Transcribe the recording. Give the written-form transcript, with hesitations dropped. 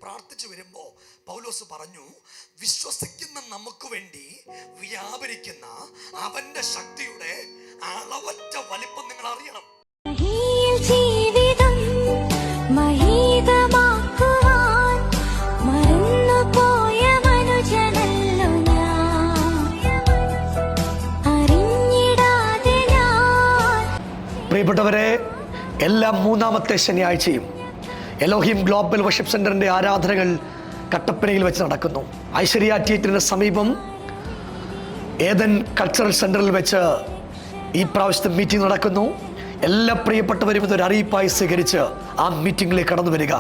പ്രാർത്ഥിച്ചു വരുമ്പോൾ പൗലോസ് പറഞ്ഞു, വിശ്വസിക്കുന്ന നമുക്ക് വേണ്ടി വ്യാപരിക്കുന്ന അവന്റെ ശക്തിയുടെ അളവറ്റ വലിപ്പം നിങ്ങൾ അറിയണം. പ്രിയപ്പെട്ടവരെ, എല്ലാ മൂന്നാമത്തെ ശനിയാഴ്ചയും എലോഹിം ഗ്ലോബൽ വർഷിപ്പ് സെന്ററിന്റെ ആരാധനകൾ കട്ടപ്പനയിൽ വെച്ച് നടക്കുന്നു. ഐശ്വര്യ തിയേറ്ററിന് സമീപം ഏദൻ കൾച്ചറൽ സെന്ററിൽ വെച്ച് ഈ പ്രാവശ്യത്തെ മീറ്റിംഗ് നടക്കുന്നു. എല്ലാ പ്രിയപ്പെട്ടവരും ഇതൊരു അറിയിപ്പായി സ്വീകരിച്ച് ആ മീറ്റിംഗിലേക്ക് കടന്നു വരിക.